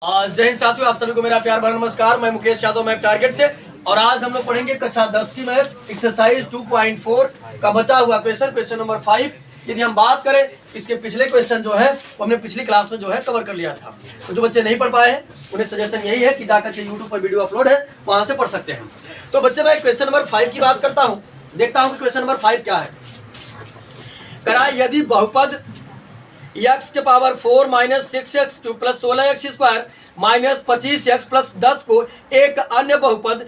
जय हिंद साथियों, आप सभी को मेरा प्यार भरा नमस्कार। मैं मुकेश यादव, मैं टारगेट से। और आज हम लोग पढ़ेंगे कक्षा 10 की मैथ एक्सरसाइज 2.4 का बचा हुआ क्वेश्चन नंबर 5। यदि हम बात करें, इसके पिछले क्वेश्चन जो है वो हमने पिछली क्लास में जो है कवर कर लिया था। तो जो बच्चे नहीं पढ़ पाए हैं उन्हें सजेशन यही है कि जाकर के यूट्यूब पर वीडियो अपलोड है, वहां से पढ़ सकते हैं। तो बच्चे, मैं क्वेश्चन नंबर 5 की बात करता हूँ। देखता हूँ कि क्वेश्चन नंबर 5 क्या है। करा, यदि बहुपद x के power 4 minus 6x cube plus 16x square minus 25x plus 10 को एक अन्य बहुपद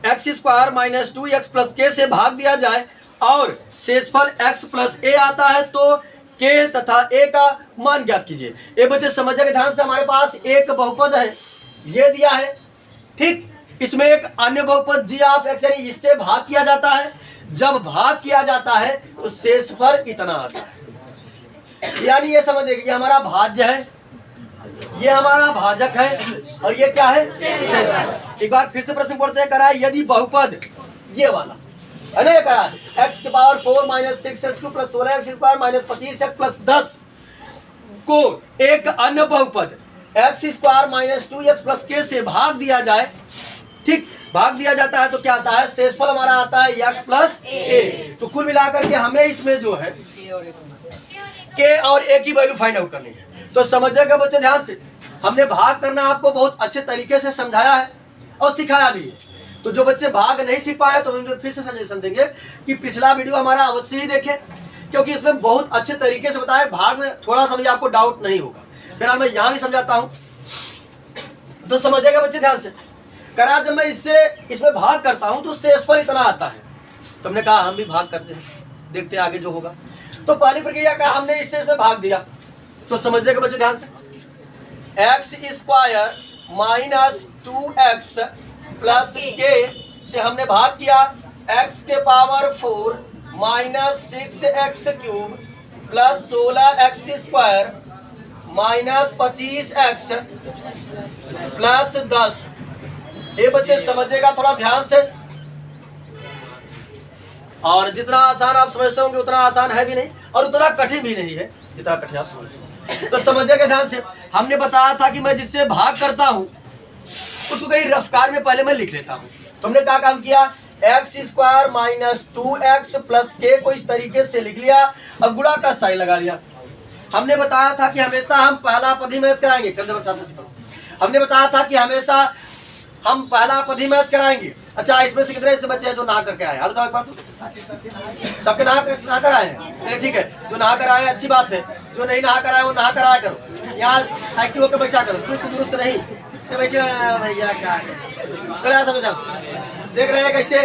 x square minus 2x plus k से भाग दिया जाए और शेषफल x प्लस a आता है, तो k तथा a का मान ज्ञात कीजिए। ये बच्चे समझिएगा ध्यान से, हमारे पास एक बहुपद है, ये दिया है, ठीक। इसमें एक अन्य बहुपद g ऑफ x यानी इससे भाग किया जाता है। जब भाग किया जाता है तो शेषफल इतना आता है। यानी ये समझ देखिए, ये हमारा भाज्य है, ये हमारा भाजक है, और ये क्या है, शेषफल। एक बार फिर से प्रश्न पढ़ते हैं। करा, यदि बहुपद ये वाला है ना, करा x के power 4 minus 6x cube plus 16x square minus 25x plus 10 को एक अन्य बहुपद x square minus 2x plus k से भाग दिया जाए, ठीक, भाग दिया जाता है, तो क्या आता है, शेषफल हमारा आता है x प्लस a। तो कुल मिलाकर के हमें इसमें जो है k और a की वैल्यू फाइंड आउट करनी है। तो समझिएगा बच्चे ध्यान से, हमने भाग करना आपको बहुत अच्छे तरीके से समझाया है और सिखाया भी है। तो जो बच्चे भाग नहीं सीख पाए तो हम फिर से सजेशन देंगे कि पिछला वीडियो हमारा अवश्य ही देखें, क्योंकि इसमें बहुत अच्छे तरीके से बताया। भाग में थोड़ा सा भी आपको डाउट नहीं होगा। फिलहाल मैं यहाँ भी समझाता हूँ, तो समझिएगा बच्चे ध्यान से। करा, जब मैं इसमें भाग करता हूँ तो शेषफल इतना आता है। तो हमने कहा हम भी भाग करते हैं, देखते हैं आगे जो होगा। तो पहली प्रक्रिया का हमने इसमें भाग दिया, तो समझिएगा बच्चे ध्यान से, x square minus 2x plus k से हमने भाग किया x के power 4 minus 6x cube plus 16x square minus 25x plus 10। ये बच्चे समझिएगा थोड़ा ध्यान से, और जितना आसान आप समझते होंगे उतना आसान है भी नहीं और उतना कठिन भी नहीं है जितना कठिन आप समझते। तो समझिएगा ध्यान से, हमने बताया था कि मैं जिससे भाग करता हूं उसको कहीं रफ्तार में पहले मैं लिख लेता हूं। तो हमने क्या काम किया, x square minus 2x plus k को इस तरीके से लिख लिया और गुणा का साइन लगा लिया। हमने बताया था कि हमेशा हम पहला पद ही मैच कराएंगे। हमने बताया था कि हमेशा हम पहला पद ही मैच कराएंगे। अच्छा, इसमें से कितने ऐसे बच्चे हैं जो नहा करके आए? हाथ उठाओ एक बार। सबके नहा कर आए हैं, चलिए ठीक है। जो नहा कर आए अच्छी बात है, जो नहीं नहा कर आए वो नहा कर आया करो। यहाँ एक्टिव होकर बैठा करो, सुस्त दुरुस्त नहीं बैठे भैया। क्या देख रहे हैं कैसे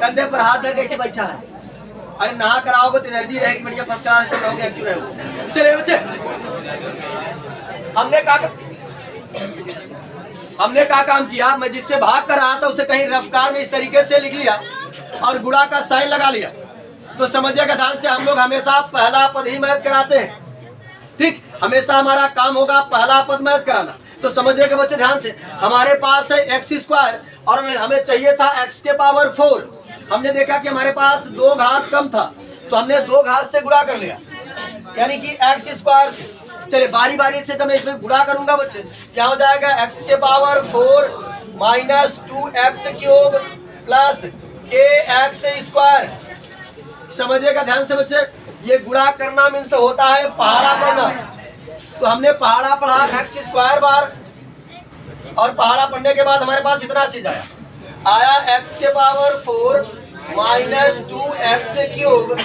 कंधे पर हाथ धर कैसे बैठा है? अरे नहा कर आओगे तो एनर्जी रहेगी, बढ़िया फर्स्ट क्लास रहोगे, एक्टिव रहोगे। चलिए बच्चे, हमने क्या काम किया, मैं जिससे भाग कर रहा था उसे कहीं रफ्तार में इस तरीके से लिख लिया और गुणा का साइन लगा लिया। तो समझिएगा ध्यान से, हम लोग हमेशा पहला पद ही मैच कराते हैं, ठीक। हमेशा हमारा काम होगा पहला पद मैच कराना। तो समझिएगा बच्चे ध्यान से, हमारे पास है एक्स स्क्वायर और हमें चाहिए था x के पावर 4। हमने देखा कि हमारे पास 2 घात कम था, तो हमने 2 घात से गुणा कर लिया, यानी कि एक्स स्क्वायर से। चलिए बारी बारी से तो मैं इसमें गुणा करूंगा बच्चे। क्या हो जाएगा, x के power 4 minus 2x cube plus kx square. समझिएगा ध्यान से बच्चे, ये गुणा करना मीन्स होता है पहाड़ा पढ़ना। तो हमने पहाड़ा पढ़ा x स्क्वायर बार, और पहाड़ा पढ़ने के बाद हमारे पास इतना चीज आया x के power 4 minus 2x cube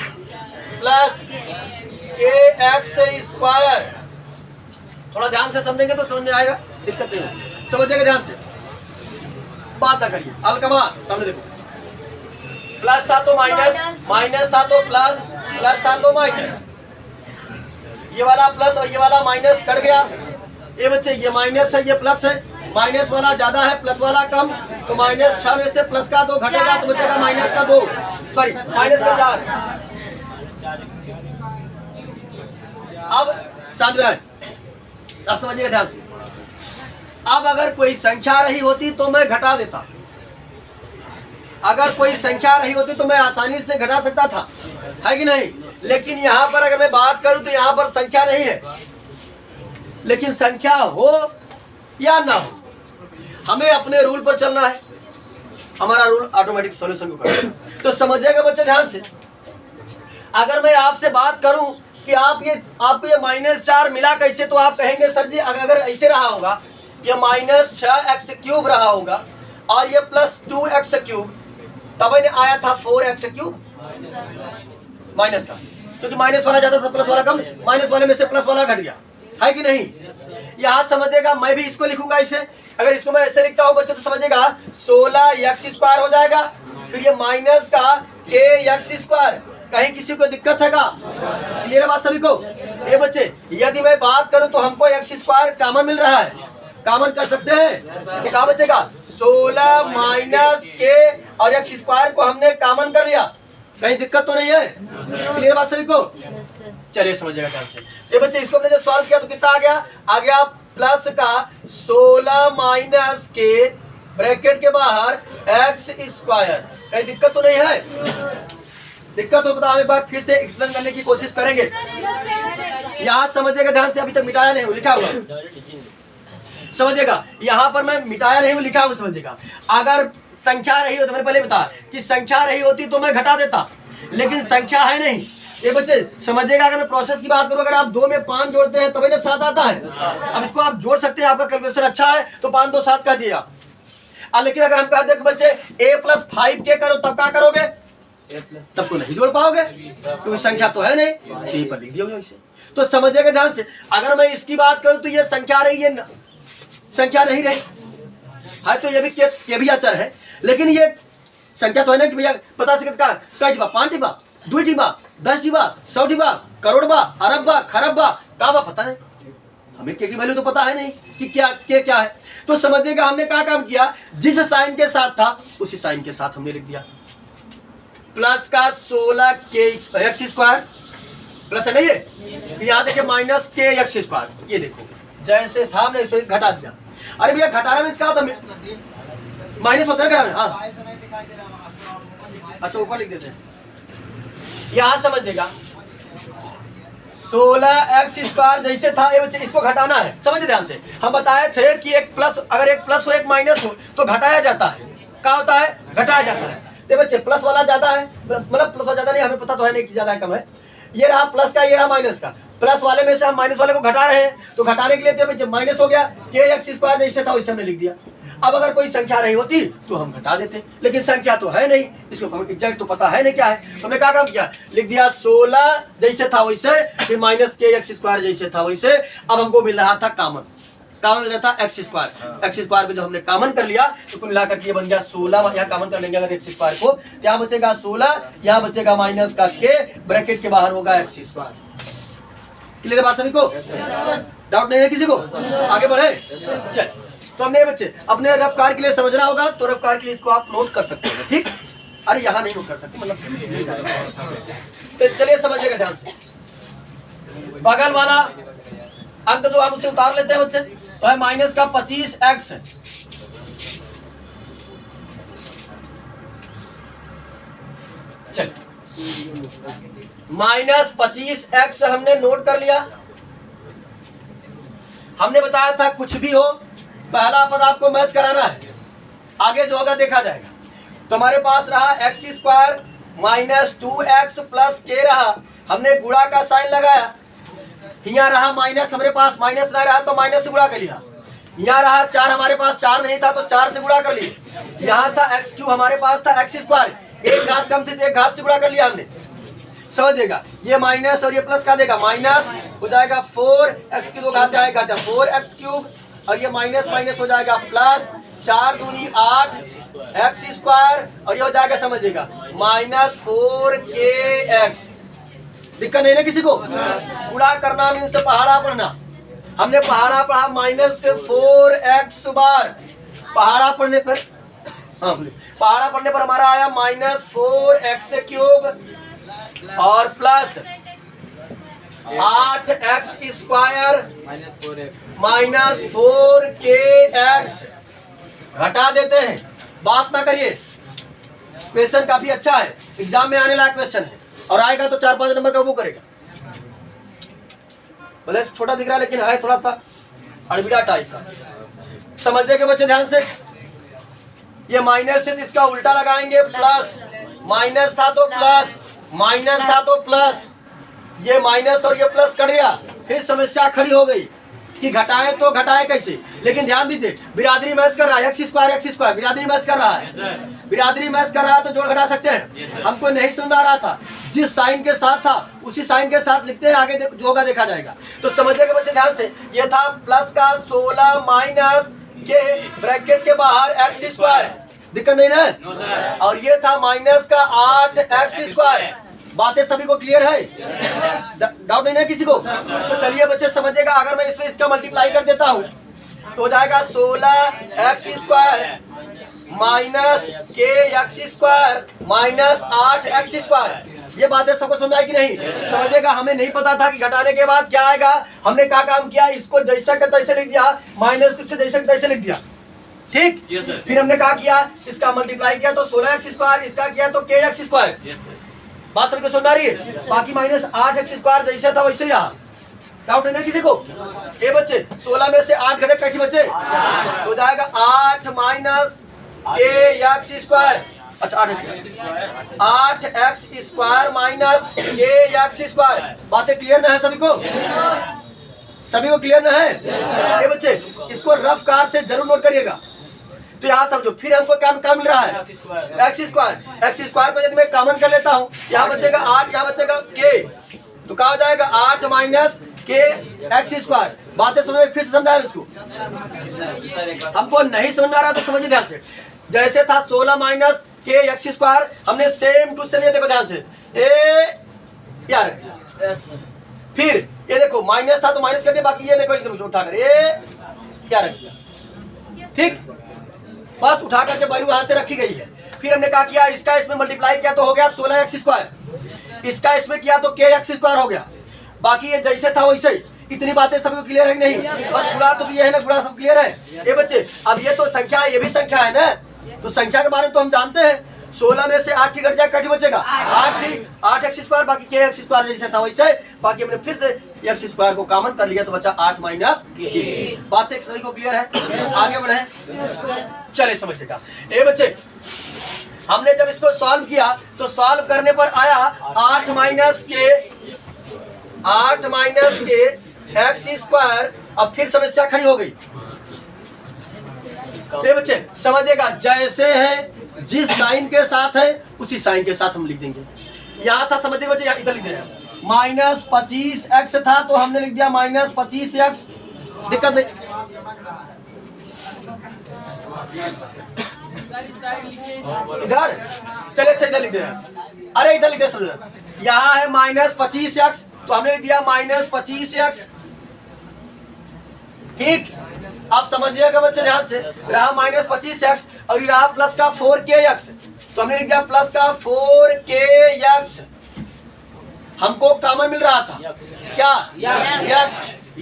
plus kx square. थोड़ा ध्यान से समझेंगे तो समझ में आएगा, दिक्कत नहीं होगी। समझिएगा ध्यान से, बात ना करिए। अलकमा सामने देखो, प्लस था तो माइनस, माइनस था तो प्लस, प्लस था तो माइनस। ये वाला प्लस और ये वाला माइनस कट गया। ये बच्चे ये माइनस है, ये प्लस है। माइनस वाला ज्यादा है, प्लस वाला कम, तो माइनस 6 में से प्लस का 2 घटेगा तो बचेगा माइनस का 2, सॉरी माइनस का 4। अब शांत रहे, अब समझिएगा ध्यान से। अब अगर कोई संख्या रही होती तो मैं घटा देता, अगर कोई संख्या रही होती तो मैं आसानी से घटा सकता था, है कि नहीं। लेकिन यहाँ पर अगर मैं बात करूं तो यहाँ पर संख्या नहीं है, लेकिन संख्या हो या ना हो, हमें अपने रूल पर चलना है, हमारा रूल ऑटोमेटिक सॉल्यूशन को करना। तो समझिएगा बच्चे ध्यान से, अगर मैं आपसे बात करूं कि आपको ये -4 मिला कैसे, तो आप कहेंगे सर जी अगर ऐसे रहा होगा, ये -6x³ रहा होगा और ये +2x³, तब इन्हें आया था 4x³ माइनस का, क्योंकि माइनस वाला ज्यादा था प्लस वाला कम, माइनस वाले में से प्लस वाला घट गया, है कि नहीं। यहाँ समझिएगा, मैं भी इसको लिखूंगा इसे, अगर इसको मैं ऐसे लिखता हूँ बच्चों तो समझिएगा 16x² हो जाएगा, फिर ये माइनस का kx²। कहीं किसी को दिक्कत है का? क्लियर है बात सभी को? ये बच्चे यदि मैं बात करूं तो हमको x² कॉमन मिल रहा है, कॉमन कर सकते हैं, तो क्या बचेगा 16 माइनस k और x² को हमने कॉमन कर लिया, कहीं दिक्कत तो नहीं है? क्लियर बात सभी को? चलिए समझिएगा ध्यान से। ये बच्चे इसको हमने जब सॉल्व किया तो कितना आ गया प्लस का 16 माइनस k ब्रैकेट के बाहर x²। कहीं दिक्कत तो नहीं है? दिक्कत हो तो हम एक बार फिर से एक्सप्लेन करने की कोशिश करेंगे। यहाँ समझिएगा ध्यान से, अभी तक मिटाया नहीं हूँ, लिखा हुआ समझिएगा, यहाँ पर मैं मिटाया नहीं हूँ, लिखा हुआ समझिएगा। अगर संख्या रही हो तो मैंने पहले बताया कि संख्या रही होती तो मैं घटा देता, लेकिन संख्या है नहीं। ये बच्चे समझिएगा, अगर मैं प्रोसेस की बात करूं, अगर आप 2 में 5 जोड़ते हैं तभी ना 7 आता है। अब इसको आप जोड़ सकते हैं, आपका कैलकुलेशन अच्छा है तो 5 2 7 कह दिया। लेकिन अगर हम कहते हैं बच्चे a+5k करो, तब क्या करोगे? तब तो नहीं जोड़ पाओगे, क्योंकि संख्या तो है नहीं, यहीं पर लिख दिया इसे। तो समझिएगा ध्यान से, अगर मैं इसकी बात करूं तो ये संख्या रही, ये संख्या नहीं रही है, तो ये भी के भी अचर है, लेकिन ये संख्या तो है ना कि भैया बता सकते का 5 डिब्बा 2 डिब्बा 10 डिब्बा 100 डिब्बा करोड़ बा अरब बा खरब बा का बा, पता नहीं, हमें के की वैल्यू तो पता है नहीं कि क्या है। तो समझिएगा हमने क्या काम किया, जिस साइन के साथ था उसी साइन के साथ हमने लिख दिया, प्लस का 16k² प्लस है नहीं है, यहाँ देखिए -kx², ये देखो जैसे था हमने इसे घटा दिया। अरे भैया घटाना में इसका था माइनस होता है घटाना, हाँ अच्छा ऊपर लिख देते हैं। यहाँ समझिएगा 16x² जैसे था, ये बच्चे इसको घटाना है, समझे ध्यान से। हम बताए थे कि एक प्लस, अगर एक प्लस हो एक माइनस हो तो घटाया जाता है, क्या होता है? घटाया जाता है। ये बच्चे प्लस वाला ज्यादा है, मतलब प्लस वाला ज्यादा नहीं, हमें पता तो है नहीं कि ज्यादा है कम है। ये रहा प्लस का, ये रहा माइनस का, प्लस वाले में से हम माइनस वाले को घटा रहे हैं, तो घटाने के लिए बच्चे माइनस हो गया, kx² जैसे था वैसे हमने लिख दिया। अब अगर कोई संख्या रही होती तो हम घटा देते, लेकिन संख्या तो है नहीं, इसको हमें एग्जैक्ट तो पता है नहीं क्या है, तो हमने क्या काम किया, लिख दिया 16 जैसे था वैसे, फिर -kx² जैसे था वैसे। अब हमको मिल रहा था कॉमन मिल रहा था x² को जब हमने कॉमन कर लिया तो कुल मिलाकर के ये बन गया 16। यहाँ कॉमन कर लेंगे अगर x² को, यहाँ बचेगा 16, यहाँ बचेगा माइनस का k, ब्रैकेट के बाहर होगा x²। क्लियर बात सभी को? डाउट नहीं है किसी को? आगे बढ़े चल। तो हमने बच्चे अपने रफ कार के लिए समझना होगा, तो रफ कार के लिए इसको आप नोट कर सकते हैं, ठीक? अरे यहाँ नहीं नोट कर सकते, मतलब तो चलिए समझिएगा ध्यान से। बगल वाला अंक जो आप उसे उतार लेते हैं बच्चे, तो है माइनस का 25x, चल -25x हमने नोट कर लिया। हमने बताया था कुछ भी हो पहला पद आपको मैच कराना है, आगे जो होगा देखा जाएगा। तो हमारे पास रहा x² -2x + k रहा, हमने गुणा का साइन लगाया, यहाँ रहा माइनस, हमारे पास माइनस ना रहा तो माइनस से गुणा कर लिया, यहाँ रहा 4, हमारे पास 4 नहीं था तो 4 से गुणा कर लिए, यहाँ था x3, हमारे पास था x², एक घात कम थी तो एक घात से गुणा कर लिया हमने, समझिएगा। ये माइनस और ये प्लस का देगा, माइनस हो जाएगा 4x की 2 घात आएगा 4x³ और ये माइनस माइनस हो जाएगा प्लस 4 दूनी 8 x², और ये हो जाएगा समझिएगा -4kx। दिक्कत नहीं ना किसी को? गुणा करना मीन्स पहाड़ा पढ़ना, हमने पहाड़ा पढ़ा -4x², पहाड़ा पढ़ने पर हाँ पहाड़ा पढ़ने पर हमारा आया -4x³ और प्लस 8x² -4kx। घटा देते हैं, बात ना करिए, क्वेश्चन काफी अच्छा है, एग्जाम में आने लायक क्वेश्चन है, और आएगा तो 4-5 नंबर का वो करेगा। भले छोटा दिख रहा है लेकिन है थोड़ा सा अड़बिड़ा टाइप का। समझने के बच्चे ध्यान से, ये माइनस से इसका उल्टा लगाएंगे प्लस, माइनस था तो प्लस, माइनस था तो प्लस, ये माइनस और ये प्लस कट गया। फिर समस्या खड़ी हो गई कि घटाएं तो घटाएं कैसे। लेकिन ध्यान दीजिए, बिरादरी मैच कर रहा है, एक्स स्क्वायर बिरादरी मैच कर रहा है, बिरादरी मैच कर रहा है तो जोड़ घटा सकते हैं। हमको नहीं समझ आ रहा था, जिस साइन के साथ था उसी साइन के साथ लिखते हैं, आगे जो होगा देखा जाएगा। तो समझने के बच्चे ध्यान से, ये था प्लस का 16 माइनस के ब्रैकेट के बाहर एक्स स्क्वायर, दिक्कत नहीं ना, और ये था माइनस का 8 एक्स स्क्वायर। बातें सभी को क्लियर है, डाउट नहीं है किसी को? तो चलिए बच्चे समझिएगा, अगर मैं इसमें इसका मल्टीप्लाई कर देता हूँ तो हो जाएगा 16 एक्स स्क्वायर माइनस के x square minus 8 x square. ये बातें सबको समझ आई कि नहीं? समझिएगा, हमें नहीं पता था कि घटाने के बाद क्या आएगा। हमने क्या काम किया, इसको जैसा का तैसे लिख दिया, माइनस को जैसा का तैसे लिख दिया, ठीक। फिर हमने क्या किया, इसका मल्टीप्लाई किया तो 16 एक्स स्क्वायर, इसका किया तो के एक्स स्क्वायर। बात सभी को समझ आ रही है? बाकी माइनस 8 एक्स स्क्वायर जैसे था वैसे ही रहा, डाउट है ना किसी को? ए बच्चे 16 में से 8 घटे कैसे बच्चे? हो जाएगा 8 माइनस के एक्स स्क्वायर, अच्छा 8 एक्स स्क्वायर माइनस के एक्स स्क्वायर। बातें क्लियर ना है सभी को? सभी को क्लियर ना है? ये बच्चे इसको रफ कार से जरूर नोट करिएगा। तो यहाँ समझो, फिर हमको क्या मिल रहा है, एक्स स्क्वायर। एक्स स्क्वायर को यदि मैं कॉमन कर लेता हूँ, यहाँ बचेगा 8, यहाँ बचेगा के, तो क्या हो जाएगा 8 माइनस के एक्स स्क्वायर। बातें समझ, फिर से समझाए इसको, हमको नहीं समझ में आ रहा तो समझिए ध्यान से। जैसे था 16 माइनस के एक्स स्क्वायर, हमने सेम टू सेम, ये देखो ध्यान से, ए यार, फिर ये देखो माइनस था तो माइनस कर दिया, बाकी ये देखो एकदम उठाकर ए यार, ठीक, बस उठा करके वैल्यू वहां से रखी गई है। फिर हमने क्या किया, इसका इसमें मल्टीप्लाई किया तो हो गया 16 एक्स स्क्वायर, इसका इसमें किया तो के एक्स स्क्वायर हो गया। बाकी ये जैसे था वैसे ही। इतनी बातें सभी को क्लियर है नहीं? बस गुणा तो ये है ना, गुणा सब क्लियर है। ये बच्चे अब ये तो संख्या है, ये भी संख्या है ना, तो संख्या के बारे में तो हम जानते हैं। 16 में से 8 घट जाएगा, कट बचेगा 8 एक्स स्क्वायर, बाकी के एक्स स्क्वायर जैसे था वैसे। बाकी हमने फिर से एक्स स्क्वायर को कॉमन कर लिया तो बचा 8 माइनस के। बातें सभी को क्लियर है? आगे बढ़े, चले समझिएगा। ये बच्चे हमने जब इसको सॉल्व किया तो सॉल्व करने पर आया 8 माइनस के एक्स स्क्वायर। अब फिर समस्या खड़ी हो गई। तो बच्चे समझिएगा, जैसे है जिस साइन के साथ है उसी साइन के साथ हम लिख देंगे। यहाँ था, समझिए बच्चे, यहाँ इधर लिख दे रहे हैं, माइनस 25 एक्स था तो हमने लिख दिया माइनस 25 एक्स, दिक्कत नहीं। इधर चले, अच्छा इधर लिख दे रहे हैं, अरे इधर लिख दे, समझ, यहाँ है माइनस 25 एक्स तो हमने लिख दिया माइनस 25 एक्स, ठीक। आप समझिएगा बच्चे ध्यान से, रहा माइनस 25 एक्स और ये रहा प्लस का 4k एक्स, तो हमने लिख दिया प्लस का 4k एक्स। हमको कॉमन मिल रहा था क्या,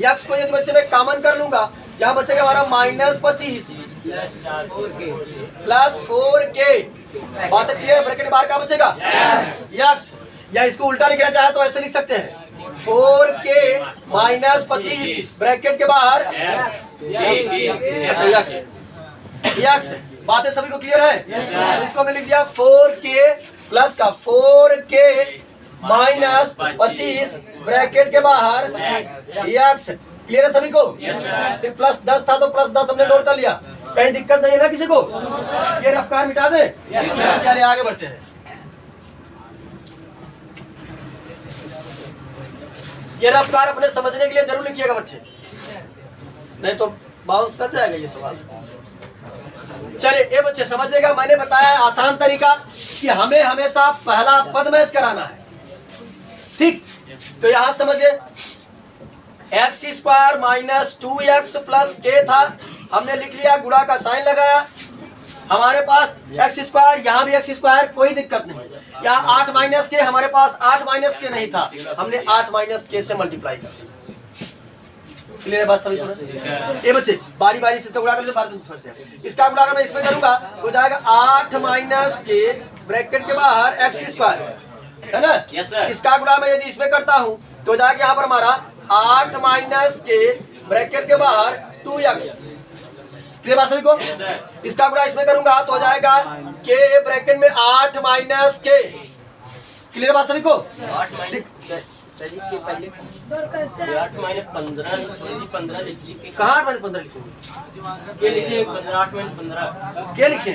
एक्स को यदि बच्चे मैं कॉमन कर लूंगा, यहाँ बचेगा हमारा माइनस 25 प्लस 4k। बात क्लियर? ब्रैकेट के बाहर क्या बचेगा, एक्स। या इसको उल्टा लिखना चाहे तो ऐसे लिख सकते हैं, 4k माइनस 25 ब्रैकेट के बाहर एक्स। बातें सभी को क्लियर है? इसको हमने लिख दिया 4k प्लस का 4k माइनस 25 ब्रैकेट के बाहर एक्स। क्लियर है सभी को? फिर प्लस 10 था तो प्लस 10 हमने नोट कर लिया, कहीं दिक्कत नहीं है ना किसी को? ये रफ्तार मिटा दे, चलिए आगे बढ़ते हैं। ये रफ्तार अपने समझने के लिए जरूर लिखिएगा बच्चे, नहीं तो बाउंस कर जाएगा ये सवाल। चलिए ये बच्चे समझिएगा, मैंने बताया आसान तरीका कि हमें हमेशा पहला पद मैच कराना है, ठीक। तो यहां समझिए, x square minus 2x plus के था, हमने लिख लिया, गुणा का साइन लगाया, हमारे पास एक्स स्क्वायर, यहाँ भी एक्स स्क्वायर, कोई दिक्कत नहीं। यहाँ 8 माइनस के, हमारे पास 8 माइनस के नहीं था, हमने 8 माइनस के से मल्टीप्लाई कर। क्लियर है बात सभी को? ये बच्चे बारी बारी से इसका गुणा करके बाद में समझते हैं। इसका गुणा अगर मैं इसमें करूंगा तो जाएगा 8 माइनस के ब्रैकेट के बाहर एक्स स्क्वायर, है ना? इसका गुणा मैं यदि इसमें करता हूँ तो जाएगा यहाँ पर हमारा 8 माइनस के ब्रैकेट के बाहर 2x। क्लियर बात सभी को? इसका गुणा इसमें करूंगा तो हो जाएगा के ब्रैकेट में 8 माइनस के। क्लियर बात सभी को? 8 माइनस 15 लिखिए। कहाँ 8 माइनस 15 लिखोगे? के लिखिए 15, 8 माइनस 15 के लिखे?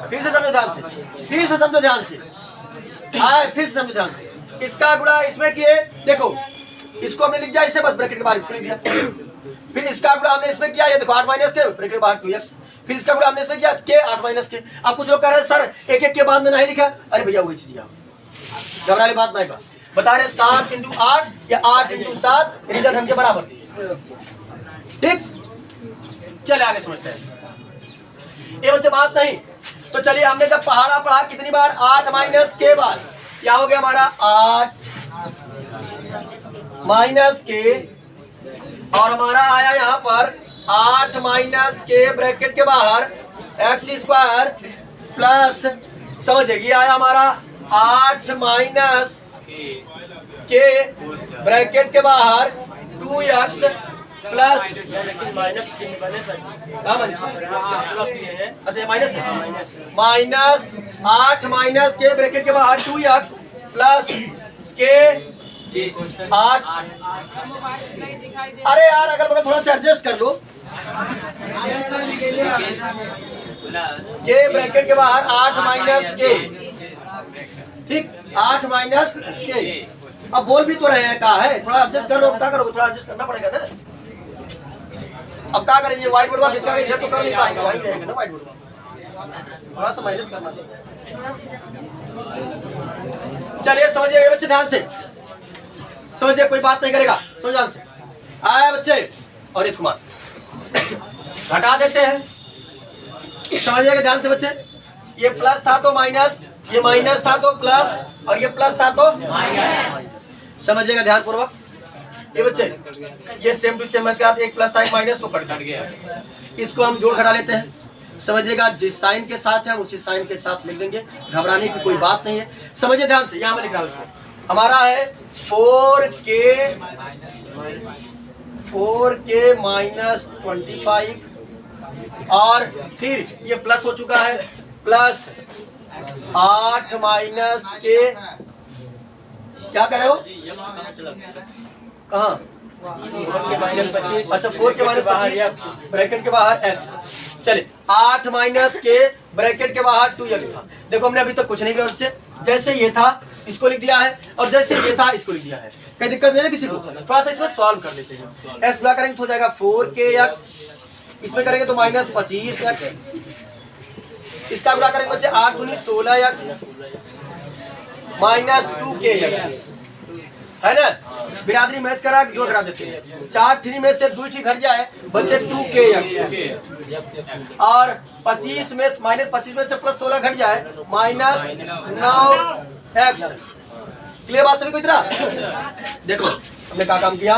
फिर से समझो ध्यान से, फिर से समझो ध्यान से, फिर से समझो ध्यान से। इसका गुणा इसमें किए, देखो इसको हमने लिख दिया इसे, बस ब्रैकेट के बाहर इसको लिख दिया। फिर इसका गुणा हमने इसमें किया, ये देखो 8 माइनस के ब्रैकेट के बाहर 2x। फिर इसका गुणा हमने इसमें किया के 8 माइनस के। अब कुछ लोग कह रहे हैं सर एक एक के बाद में नहीं लिखा। अरे भैया वही चीज, घबरा वाली बात नहीं, बता रहे 7 × 8 या 8 × 7 रिजल्ट हम के बराबर। ठीक, चले आगे समझते हैं। ये बच्चे बात नहीं तो चलिए, हमने जब पहाड़ा पढ़ा कितनी बार? 8 माइनस के बार। क्या हो गया हमारा? 8 माइनस के, और हमारा आया यहाँ पर 8 माइनस के ब्रैकेट के बाहर x² प्लस, समझिए आया हमारा 8 माइनस के ब्रैकेट के बाहर 2x प्लस, अच्छा माइनस है, माइनस 8 माइनस के ब्रैकेट के बाहर 2x प्लस के 8। अरे यार अगर बगल थोड़ा सा एडजस्ट कर लो। के ब्रैकेट के बाहर 8 माइनस के, ठीक, 8 माइनस के। अब बोल भी तो रहे हैं, कहा है थोड़ा एडजस्ट कर लो। क्या करोगे? थोड़ा एडजस्ट करना पड़ेगा ना। अब क्या करेंगे? व्हाइट बोर्ड में किसका इधर तो कर नहीं पाएंगे, वहीं रहेंगे ना व्हाइट बोर्ड में। थोड़ा सा माइनस करना चलिए, समझिए बच्चे ध्यान से समझिए, कोई बात नहीं करेगा, समझ ध्यान से। आए बच्चे, और इसको मान हटा देते हैं। समझिएगा ध्यान से बच्चे, ये प्लस था तो माइनस, ये माइनस था तो प्लस, और ये प्लस था तो माइनस। समझिएगा ध्यान पूर्वक। ये बच्चे ये सेम टू सेम मैथ, एक प्लस था एक माइनस तो कट गया। इसको हम जोड़ घटा लेते हैं। समझिएगा जिस साइन के साथ है उसी साइन के साथ लिख देंगे, घबराने की कोई बात नहीं है। समझिए ध्यान से, यहाँ में लिख रहा हूँ उसको। हमारा है 4k माइनस 25, और फिर ये प्लस हो चुका है, प्लस 8 माइनस के, क्या कर रहे हो? कहाँ? अच्छा 4 के माइनस 25 ब्रैकेट के बाहर x। चले 8 माइनस के ब्रैकेट के बाहर 2x था। देखो हमने अभी तक कुछ नहीं किया बच्चे, जैसे ये था इसको लिख दिया है, और जैसे ये था इसको लिख दिया है। कोई दिक्कत नहीं है किसी को? थोड़ा सा इसमें सॉल्व कर लेते हैं। x बुला करेंगे तो हो जाएगा 4kx, इसमें करेंगे तो माइनस 25x, इसका बुला करेंगे बच्चे 8 दूनी 16x माइनस 2kx, है ना। बिरादरी मैच करा जोड़ करा देते हैं। 4 3 में से 2 घट जाए बच्चे 2kx, और 25 में माइनस 25 में से प्लस 16 घट जाए माइनस 9x। क्लियर बात सभी को? इतना देखो हमने क्या काम किया,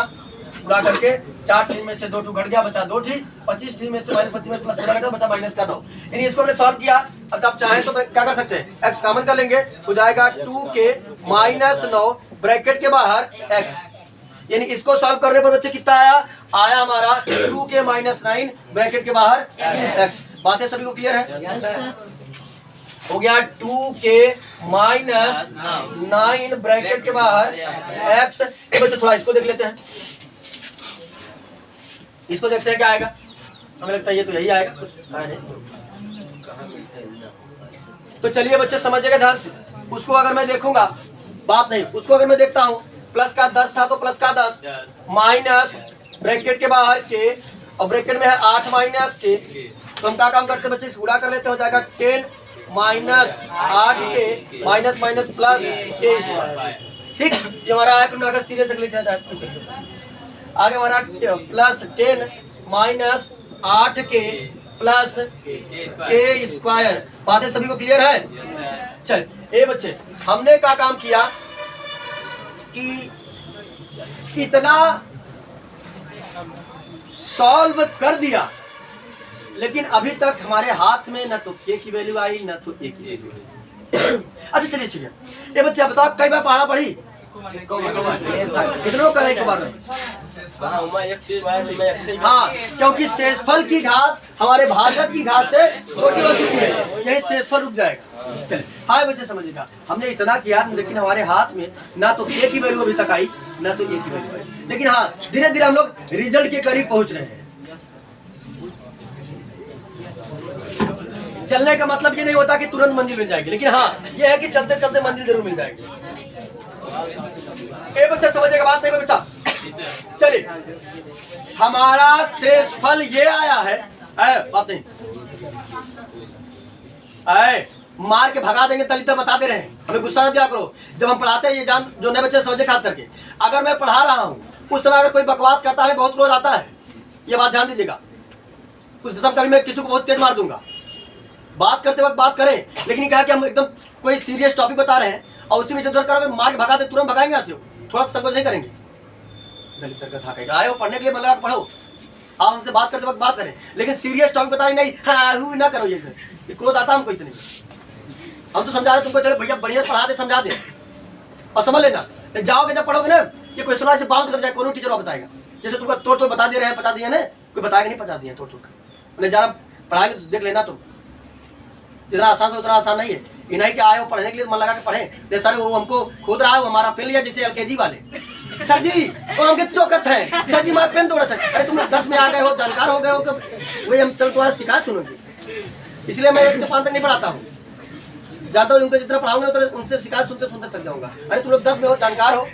पूरा करके 4 3 में से 2 घट गया, बचा 2 ठीक, 25 3 में से माइनस 25 में प्लस 16 घटा, बचा माइनस का 9। यानी इसको हमने सॉल्व किया। अब आप चाहें तो क्या कर सकते हैं, x कॉमन कर लेंगे, हो जाएगा 2k माइनस 9 ब्रैकेट के बाहर x। यानी इसको सॉल्व करने पर बच्चे कितना आया? आया हमारा 2k माइनस 9 ब्रैकेट के बाहर x। बातें सभी को क्लियर है? Yes sir. हो गया 2k माइनस 9 ब्रैकेट के बाहर x। ये बच्चे थोड़ा इसको देख लेते हैं, इसको देखते हैं क्या आएगा। हमें लगता है ये तो यही आएगा, कुछ है नहीं। तो चलिए बच्चे समझिएगा ध्यान से। उसको अगर मैं देखूंगा, बात नहीं, उसको अगर मैं देखता हूँ, प्लस का 10 था तो प्लस का 10 माइनस ब्रैकेट के बाहर के, और ब्रैकेट में है 8 माइनस के। तो हम क्या काम करते हैं बच्चे, इस गुणा कर लेते, हो जाएगा 10 माइनस 8 के माइनस माइनस प्लस के स्क्वायर। ठीक, ये हमारा आया। अगर सीरियस लिखा जाए आगे हमारा प्लस 10 माइनस 8 के प्लस के स्क्वायर। बातें सभी को क्लियर है? चल ए बच्चे, हमने क्या काम किया कि इतना सॉल्व कर दिया, लेकिन अभी तक हमारे हाथ में न तो k की वैल्यू आई न तो a की वैल्यू आई। अच्छा चलिए ये बच्चे बताओ, कई बार पढ़ा पढ़ी कितने लोग करें एक बार में? हाँ, क्योंकि शेषफल की घात हमारे भाजक की घात से छोटी हो चुकी है, यही शेषफल रुक जाएगा। चलिए हाँ बच्चे समझिएगा, हमने इतना किया लेकिन हमारे हाथ में ना तो ए की वैल्यू अभी तक आई ना तो ए की वैल्यू आई, लेकिन हाँ धीरे धीरे हम लोग रिजल्ट के करीब पहुंच रहे हैं। चलने का मतलब ये नहीं होता कि तुरंत मंजिल मिल जाएगी, लेकिन हाँ ये है कि चलते चलते मंजिल जरूर मिल जाएगी। ए बच्चा समझेगा बात, नहीं को बच्चा। चलिए हमारा शेषफल ये आया है, बात नहीं मार के भगा देंगे तली तक बताते रहे, हमें गुस्सा न दिया करो। जब हम पढ़ाते हैं ये जान जो नए बच्चे समझे, खास करके अगर मैं पढ़ा रहा हूँ उस समय अगर कोई बकवास करता है बहुत क्रोध आता है, ये बात ध्यान दीजिएगा। कुछ तब कभी मैं किसी को बहुत तेज मार दूंगा, बात करते वक्त बात करें, लेकिन ये कहा कि हम एकदम कोई सीरियस टॉपिक बता रहे हैं और उसी में इधर करोगे मार के भगाते तुरंत भगाएंगे, ऐसे थोड़ा सा संकोच नहीं करेंगे। दलित तर्क था कहेगा आए हो पढ़ने के लिए मतलब पढ़ो, आप हमसे बात करते वक्त बात करें, लेकिन सीरियस टॉपिक बता रहे नहीं, हाँ ना करो। ये क्रोध आता हमको इतने, हम तो समझा रहे तुमको, चलो भैया बढ़िया पढ़ा दे समझा दे और समझ लेना। जाओगे जब पढ़ोगे ना ये क्वेश्चन से बाउंस कर जाए, कोनो टीचर बताएगा, जैसे तुमको तोड़ तोड़ बता दे रहे हैं, बता दिया ना, कोई बताएगा नहीं बता दिया तोड़ तोड़ कर जरा पढ़ाएंगे तो देख लेना तुम, जितना आसान से उतना आसान नहीं है। ये नहीं कि आए वो पढ़ने के लिए मन लगा के पढ़े, सर वो हमको खोद रहा है, वो हमारा पेन लिया जैसे एलकेजी वाले, सर जी वो हमके चौकत है, सर जी हमारा पेन तोड़ा था। अरे तुम 10 में आ गए हो, जानकार हो गए हो, वही हम तुम्हारा शिकायत सुनोगे, इसलिए मैं 1 से 5 तक नहीं पढ़ाता हूँ, ज्यादा उनको जितना पढ़ाऊंगा तो उनसे शिकायत सुनते सुनते थक जाऊंगा। अरे तुम लोग 10 में हो, जानकार हो।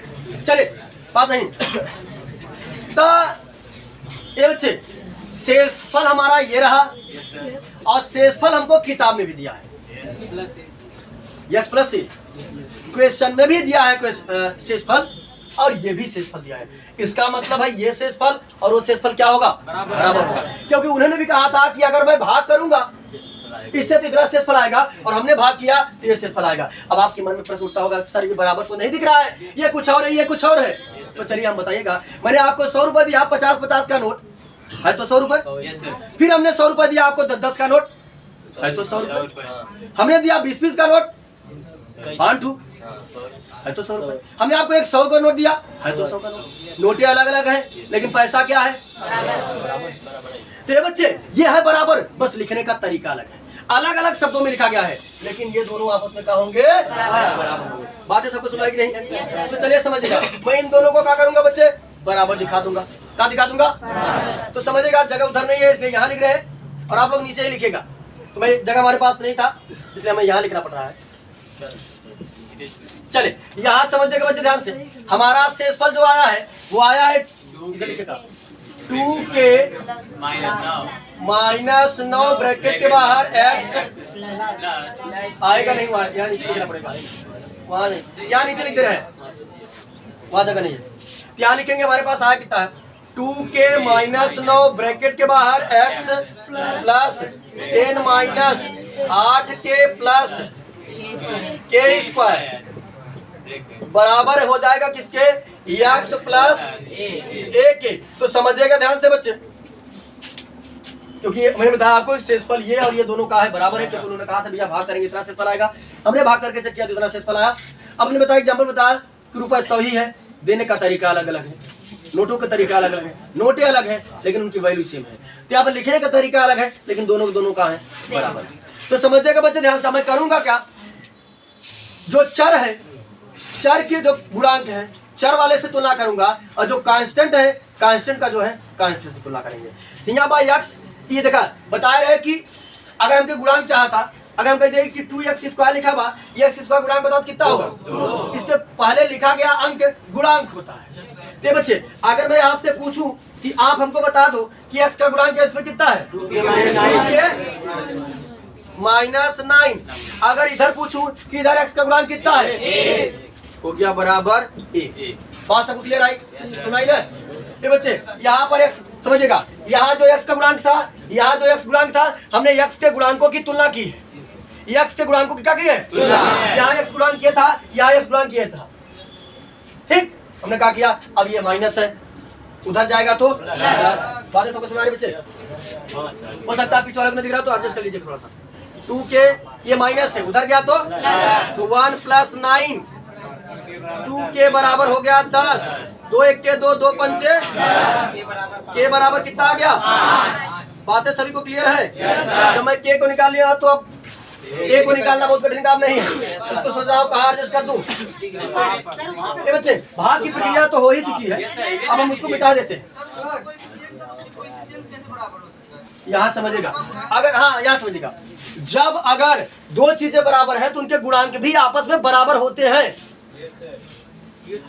चले बात नहीं तो ये बच्चे शेषफल हमारा ये रहा, और शेषफल हमको किताब में भी दिया है, यस प्लस सी क्वेश्चन में भी दिया है शेषफल, और ये भी शेषफल दिया है। इसका मतलब है ये शेषफल और वो शेषफल क्या होगा, बराबर होगा, क्योंकि उन्होंने भी कहा था कि अगर मैं भाग करूंगा इससे तो इतना शेषफल आएगा, और हमने भाग किया तो ये शेषफल आएगा। अब आपके मन में प्रश्न उठता होगा सर ये बराबर तो नहीं दिख रहा है, ये कुछ और है, ये कुछ और है। तो चलिए हम बताइएगा, मैंने आपको 100 रुपए दिया, 50-50 का नोट है तो 100 रुपए, फिर हमने 100 रुपए दिया आपको 10-10 का नोट है तो 100 रुपए, हमने दिया 20-20 का नोट 5 है तो 100 रुपए, हमने आपको एक 100 का नोट दिया है तो 100 का नोट। नोटें अलग अलग है लेकिन पैसा क्या है, तो ये बच्चे ये है बराबर, बस लिखने का तरीका अलग है, अलग अलग शब्दों में लिखा गया है, लेकिन ये दोनों आपस में क्या होंगे, बराबर होंगे। बातें सबको सुनाई नहीं, तो चलिए समझिएगा, मैं इन दोनों को क्या करूंगा बच्चे, बराबर दिखा दूंगा। क्या दिखा दूंगा, तो समझिएगा जगह उधर नहीं है इसलिए यहाँ लिख रहे हैं, और आप लोग नीचे ही लिखेगा, तो मैं जगह हमारे पास नहीं था इसलिए हमें यहाँ लिखना पड़ रहा है। चले यहाँ समझिएगा बच्चे ध्यान से, हमारा शेषफल जो आया है वो आया है 2k -9 ब्रैकेट के बाहर x आएगा नहीं, वहाँ यहाँ नीचे लिखना पड़ेगा, वहाँ नहीं, यहाँ नीचे लिख दे रहे हैं, वहाँ जगह नहीं है, यहाँ लिखेंगे। हमारे पास आया कितना है 2k -9 ब्रैकेट के बाहर x plus 10 -8k plus k square बराबर हो जाएगा किसके, x प्लस a के। तो समझिएगा ध्यान से बच्चे, क्योंकि मैंने बताया आपको शेषफल ये और ये दोनों का है बराबर है, क्योंकि उन्होंने कहा था भैया भाग करेंगे इतना शेषफल आएगा, हमने भाग करके चेक किया तो इतना शेषफल आया। अब हमने बताया एग्जाम्पल बताया कि रुपए 100 ही है, देने का तरीका अलग अलग है, नोटों का तरीका अलग अलग है, नोटें अलग है लेकिन उनकी वैल्यू सेम है, तो यहाँ पर लिखने का तरीका अलग है लेकिन दोनों का है बराबर। तो समझिएगा बच्चे ध्यान से, मैं करूंगा क्या, जो चर है चर के जो गुणांक है चर वाले से तुलना करूंगा, और जो कांस्टेंट है कांस्टेंट का जो है कांस्टेंट से तुलना करेंगे। यहाँ बाई x ये देखा बता रहे कि अगर हमके गुणांक चाहता, अगर हम कहते हैं कि 2x स्क्वायर लिखा हुआ, ये x स्क्वायर गुणांक बताओ कितना होगा, इससे पहले लिखा गया अंक गुणांक होता है। तो बच्चे अगर मैं आपसे पूछूं कि आप हमको बता दो कि x का गुणांक इसमें कितना है, -9, अगर इधर पूछूं कि इधर x का गुणांक कितना है, हो गया बराबर a। बात सबको क्लियर आई, सुनाई ना ये बच्चे। यहाँ पर x समझिएगा, यहाँ जो x का गुणांक था, यहाँ जो x गुणांक था, हमने x के गुणांकों की तुलना की है, x के गुणांकों की क्या की है, यहाँ x गुणांक ये था, यहाँ x गुणांक ये था, ठीक। हमने क्या किया, अब ये माइनस है, उधर जाएगा तो बातें सबको सुना रहे बच्चे, हो सकता है पीछे वाले को नहीं दिख रहा तो एडजस्ट कर लीजिए थोड़ा सा। 2k ये माइनस है, उधर गया तो 1 + 9 2k बराबर हो गया 10, 2 1 के 2, 2 पंचे, k बराबर कितना आ गया? बातें सभी को क्लियर है? जब मैं k को निकाल लिया तो अब a को निकालना बहुत कठिन काम नहीं है, इसको सोचाओ कहाँ एडजस्ट कर दूं। ये बच्चे भाग की प्रक्रिया तो हो ही चुकी है, अब हम उसको मिटा देते हैं। यहाँ समझेगा, अगर हाँ यहाँ समझेगा, जब अगर दो चीजें बराबर हैं तो उनके गुणांक भी आपस में बराबर होते हैं।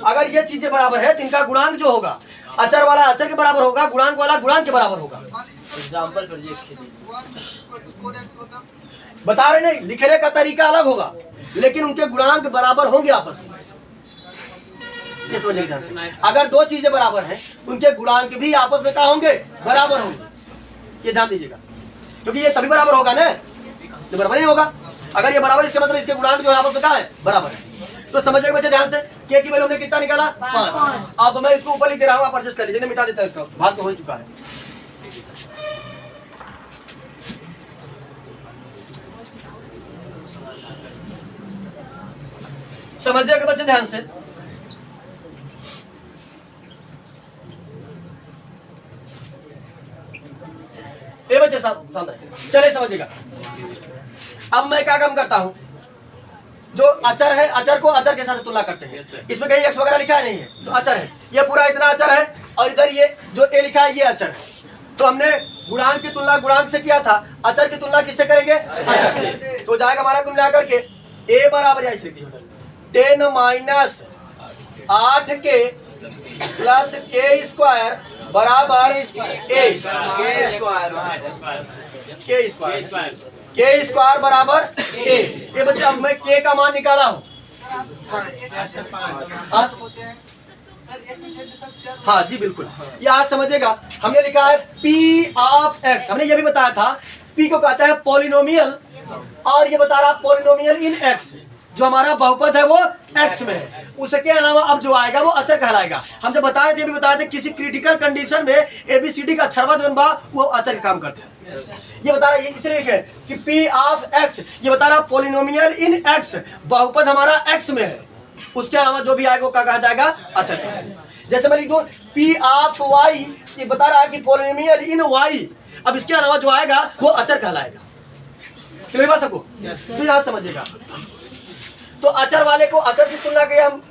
अगर ये चीजें बराबर है तो इनका गुणांक जो होगा, अचर वाला अचर के बराबर होगा, गुणांक वाला गुणांक के बराबर होगा। एग्जाम्पल करिए। बता रहे नहीं, लिखने का तरीका अलग होगा लेकिन उनके गुणांक बराबर होंगे आपस में। ये समझिए ध्यान से, अगर दो चीजें बराबर हैं उनके गुणांक भी आपस में क्या होंगे? बराबर होंगे। ये ध्यान दीजिएगा, क्योंकि ये तभी बराबर होगा ना, तो बराबर नहीं होगा। अगर ये बराबर, इसका मतलब इसके गुणांक जो है आपस में क्या है? बराबर है। तो समझिए बच्चे ध्यान से, के की वैल्यू हमने कितना निकाला? 5। अब मैं इसको ऊपर लिख दे रहा हूँ, आप एडजस्ट कर लीजिए, मिटा देता है, इसका भाग तो हो चुका है। समझिएगा बच्चे ध्यान से, ये बच्चे चले समझिएगा। अब मैं क्या काम करता हूं, जो अचर है अचर को अचर के साथ तुलना करते हैं। इसमें कहीं एक्स वगैरह लिखा है नहीं है, तो अचर है, ये पूरा इतना अचर है और इधर ये जो ए लिखा है ये अचर है। तो हमने गुणांक की तुलना गुणांक से किया था, अचर की तुलना किससे करेंगे? अचर से। तो जाएगा हमारा कुल मिलाकर के ए बराबर, या इस लिखी 10 minus 8k plus k square बराबर ए, के स्क्वायर बराबर ए। ये बच्चे अब मैं के का मान निकाला हूं। हाँ जी बिल्कुल, ये आज समझेगा। हमने लिखा है p ऑफ x, हमने ये भी बताया था p को कहता है पॉलिनोमियल, और ये बता रहा पॉलिनोमियल इन x, जो हमारा बहुपद है वो x में है। उसके अलावा अब जो आएगा वो अचर कहलाएगा। हम जब बताए थे, भी बताए थे, किसी क्रिटिकल कंडीशन में ABCD का अक्षरवा जो बा वो अचर काम करते हैं। ये बता रहा है, इसलिए लिखे कि P ऑफ x, ये बता रहा पॉलिनोमियल इन x, बहुपद हमारा x में है। उसके अलावा जो भी आएगा वो क्या कहा जाएगा? अचर। जैसे मैं लिख दूं P ऑफ y, ये बता रहा है कि पॉलिनोमियल इन y, अब इसके अलावा जो आएगा वो अचर कहलाएगा। क्लियर बात सबको? तो यहाँ समझिएगा। तो अचर वाले को अचर से तुलना किया हम।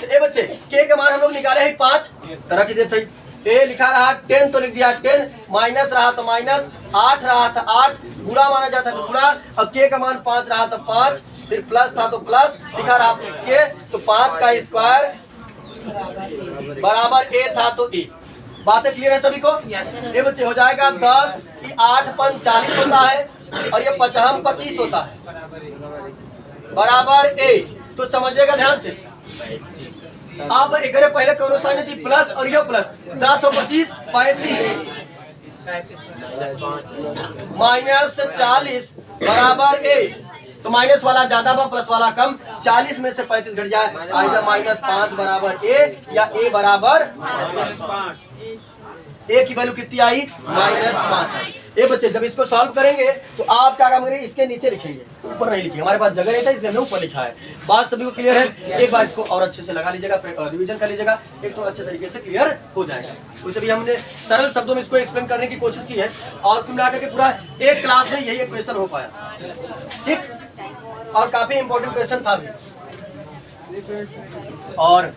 ए बच्चे के का मान हम लोग निकाले हैं 5 तरह की देते हैं। ए लिखा रहा 10 तो लिख दिया 10, माइनस रहा तो माइनस, 8 रहा था 8, गुणा माना जाता तो गुणा, और के का मान 5 रहा तो 5, फिर प्लस था तो प्लस लिखा रहा के, तो 5 का स्क्वायर बराबर ए था तो ए। बातें क्लियर है सभी को? ये बच्चे हो जाएगा 10 की 8 5 40 होता है, और ये 5 25 होता है, बराबर ए। तो समझिएगा ध्यान से। अब एक पहले कौन साइन थी? प्लस, और ये प्लस 10 और 25 35 माइनस 40 बराबर ए। तो माइनस वाला ज्यादा बा, प्लस वाला कम। 40 में से 35 घट जाए, आएगा -5 बराबर ए, या ए बराबर ए की वैल्यू कितनी आई? -5 आई। ये बच्चे जब इसको सॉल्व करेंगे तो आप क्या काम करेंगे? इसके नीचे लिखेंगे, ऊपर नहीं लिखेंगे। हमारे पास जगह नहीं था इसलिए हमने ऊपर लिखा है। बात सभी को क्लियर है? एक बार इसको और अच्छे से लगा लीजिएगा, रिवीजन कर लीजिएगा, एक तो अच्छे तरीके से क्लियर हो जाएगा। तो भी हमने सरल शब्दों में इसको एक्सप्लेन करने की कोशिश की है, और कुल मिलाकर के पूरा एक क्लास में यही क्वेश्चन हो पाया, ठीक। और काफी इंपॉर्टेंट क्वेश्चन था भी। और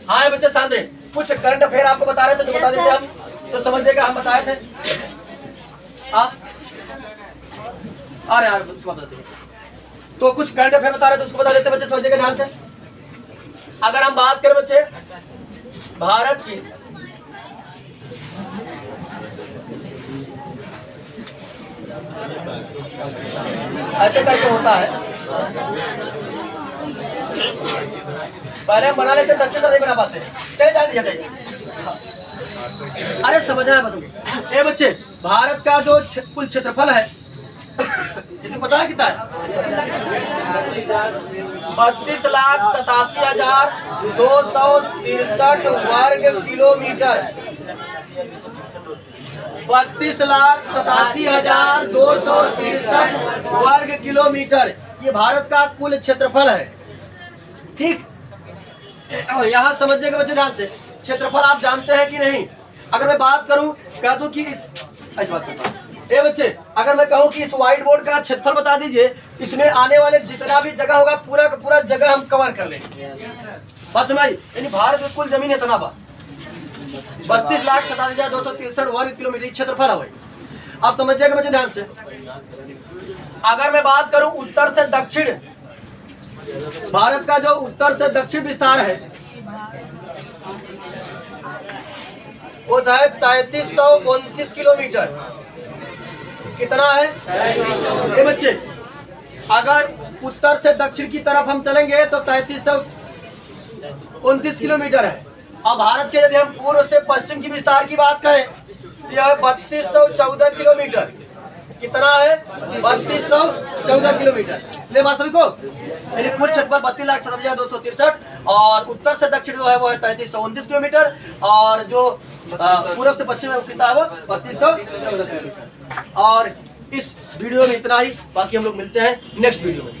हाँ बच्चे शांत रहे, कुछ करंट अफेयर आपको बता रहे थे तो बता देते हम, तो समझिएगा। हम बताए थे अरे यार तो कुछ करंट अफेयर बता रहे थे, उसको बता देते बच्चे, समझिएगा ध्यान से। अगर हम बात करें बच्चे भारत की, ऐसे करके होता है, पहले हम बना लेते तो अच्छे से नहीं बना पाते। चले जाते अरे समझना है बस। ए बच्चे भारत का जो कुल क्षेत्रफल है इसे पता है कितना है? 32,87,263 वर्ग किलोमीटर। 32,87,263 वर्ग किलोमीटर ये भारत का कुल क्षेत्रफल है, ठीक। यहाँ समझिएगा बच्चे ध्यान से, क्षेत्रफल आप जानते हैं कि नहीं। अगर मैं बात करूं, कह दूं कि ऐसी बात करता हूं, ए बच्चे, अगर मैं कहूं कि इस व्हाइट बोर्ड का क्षेत्रफल बता दीजिए, इसमें आने वाले जितना भी जगह होगा पूरा का पूरा जगह हम कवर कर लेंगे। बात समझ, यानी भारत में कुल जमीन इतना बा 32,87,263 वर्ग किलोमीटर क्षेत्रफल है। आप समझिएगा बच्चे ध्यान से। अगर मैं बात करूं उत्तर से दक्षिण, भारत का जो उत्तर से दक्षिण विस्तार है वो है 3329 किलोमीटर। कितना है ये बच्चे? अगर उत्तर से दक्षिण की तरफ हम चलेंगे तो 3329 किलोमीटर है। अब भारत के यदि हम पूर्व से पश्चिम की विस्तार की बात करें तो यह 3214 किलोमीटर। कितना है? 3214 किलोमीटर। ले बात सभी को, यानी कुल क्षेत्रफल 32,70,263 और उत्तर से दक्षिण जो है वो है 3329 किलोमीटर और जो पूर्व से पश्चिम है वो कितना है? वो 3214 किलोमीटर। और इस वीडियो में इतना ही, बाकी हम लोग मिलते हैं नेक्स्ट वीडियो में।